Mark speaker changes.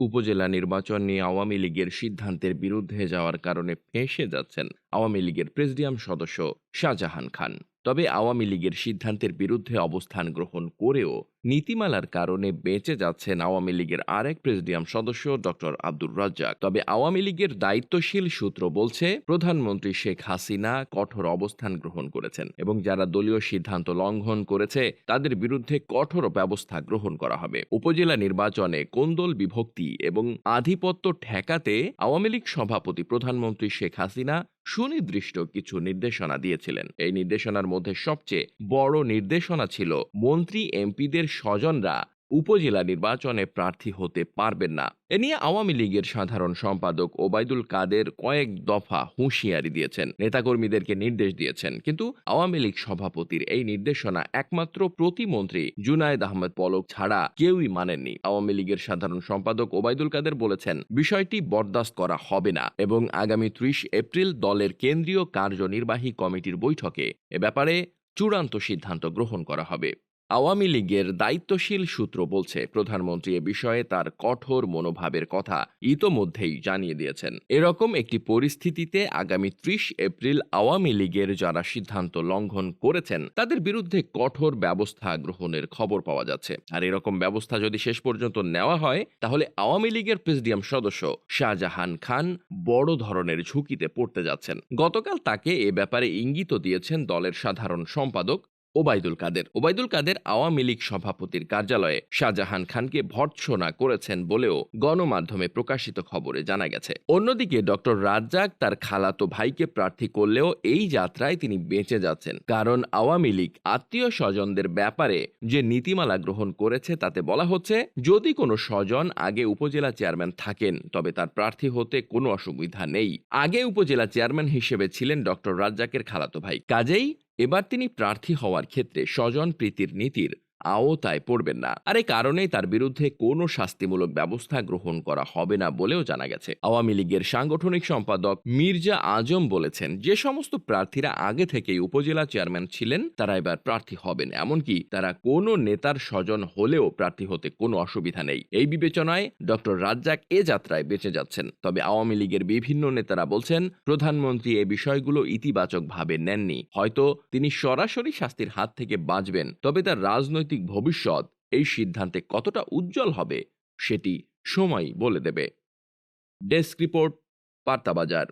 Speaker 1: উপজেলা নির্বাচন নিয়ে আওয়ামী লীগের সিদ্ধান্তের বিরুদ্ধে যাওয়ার কারণে ফেঁসে যাচ্ছেন আওয়ামী লীগের প্রেসিডিয়াম সদস্য শাহজাহান খান। তবে আওয়ামী লীগের সিদ্ধান্তের বিরুদ্ধে অবস্থান গ্রহণ করেও নীতিমালার কারণে বেঁচে যাচ্ছেন আওয়ামী লীগের আরেক প্রেসিডিয়াম সদস্য ডক্টর আব্দুর রাজ্জাক। তবে আওয়ামী লীগের দায়িত্বশীল সূত্র বলছে, প্রধানমন্ত্রী শেখ হাসিনা কঠোর অবস্থান গ্রহণ করেছেন এবং যারা দলীয় সিদ্ধান্ত লঙ্ঘন করেছে তাদের বিরুদ্ধে কঠোর ব্যবস্থা গ্রহণ করা হবে। উপজেলা নির্বাচনে কোন্দল বিভক্তি এবং আধিপত্য ঠেকাতে আওয়ামী লীগ সভাপতি প্রধানমন্ত্রী শেখ হাসিনা সুনির্দিষ্ট কিছু নির্দেশনা দিয়েছিলেন। এই নির্দেশনার মধ্যে সবচেয়ে বড় নির্দেশনা ছিল মন্ত্রী এমপিদের স্বজনরা উপজেলা নির্বাচনে প্রার্থী হতে পারবেন না। এ নিয়ে আওয়ামী লীগের সাধারণ সম্পাদক ওবায়দুল কাদের কয়েক দফা হুঁশিয়ারি দিয়েছেন, নেতাকর্মীদেরকে নির্দেশ দিয়েছেন, কিন্তু আওয়ামী লীগ সভাপতির এই নির্দেশনা একমাত্র প্রতিমন্ত্রী জুনায়েদ আহমেদ পলক ছাড়া কেউই মানেননি। আওয়ামী লীগের সাধারণ সম্পাদক ওবায়দুল কাদের বলেছেন, বিষয়টি বরদাস্ত করা হবে না এবং আগামী ৩০ এপ্রিল দলের কেন্দ্রীয় কার্যনির্বাহী কমিটির বৈঠকে এ ব্যাপারে চূড়ান্ত সিদ্ধান্ত গ্রহণ করা হবে। আওয়ামী লীগের দায়িত্বশীল সূত্র বলছে, প্রধানমন্ত্রী এ বিষয়ে তার কঠোর মনোভাবের কথা ইতোমধ্যেই জানিয়ে দিয়েছেন। এরকম একটি পরিস্থিতিতে আগামী ৩০ এপ্রিল আওয়ামী লীগের যারা সিদ্ধান্ত লঙ্ঘন করেছেন তাদের বিরুদ্ধে কঠোর ব্যবস্থা গ্রহণের খবর পাওয়া যাচ্ছে। আর এরকম ব্যবস্থা যদি শেষ পর্যন্ত নেওয়া হয় তাহলে আওয়ামী লীগের প্রেসিডিয়াম সদস্য শাহজাহান খান বড় ধরনের ঝুঁকিতে পড়তে যাচ্ছেন। গতকাল তাকে এ ব্যাপারে ইঙ্গিত দিয়েছেন দলের সাধারণ সম্পাদক ওবায়দুল কাদের আওয়ামী লীগ সভাপতির কার্যালয়ে শাহজাহান খানকে ভর্ৎসনা করেছেন বলেও গণমাধ্যমে প্রকাশিত খবরে জানা গেছে। অন্যদিকে ডক্টর রাজ্জাক তার খালাতো ভাইকে প্রার্থী করলেও এই যাত্রায় তিনি বেঁচে যাচ্ছেন, কারণ আওয়ামী লীগ আত্মীয় স্বজনদের ব্যাপারে যে নীতিমালা গ্রহণ করেছে তাতে বলা হচ্ছে, যদি কোনো স্বজন আগে উপজেলা চেয়ারম্যান থাকেন তবে তার প্রার্থী হতে কোনো অসুবিধা নেই। আগে উপজেলা চেয়ারম্যান হিসেবে ছিলেন ডক্টর রাজ্জাকের খালাতো ভাই, কাজেই এবার তিনি প্রার্থী হওয়ার ক্ষেত্রে স্বজন প্রীতির নীতির আওতায় পড়বেন না। আর এই কারণেই তার বিরুদ্ধে কোনো শাস্তিমূলক ব্যবস্থা গ্রহণ করা হবে না বলেও জানা গেছে। আওয়ামী লীগের সাংগঠনিক সম্পাদক মির্জা আজম বলেছেন, যে সমস্ত প্রার্থীরা আগে থেকেই উপজেলা চেয়ারম্যান ছিলেন তারা এবার প্রার্থী হবেন, এমনকি তারা কোনো নেতার স্বজন হলেও প্রার্থী হতে কোনো অসুবিধা নেই। এই বিবেচনায় ডক্টর রাজ্জাক এ যাত্রায় বেঁচে যাচ্ছেন। তবে আওয়ামী লীগের বিভিন্ন নেতারা বলছেন, প্রধানমন্ত্রী এ বিষয়গুলো ইতিবাচকভাবে নেননি। হয়তো তিনি সরাসরি শাস্তির হাত থেকে বাঁচবেন, তবে তার রাজনৈতিক ভবিষ্যৎ এই সিদ্ধান্তে কতটা উজ্জ্বল হবে সেটি সময়ই বলে দেবে। Desk report, বার্তাবাজার।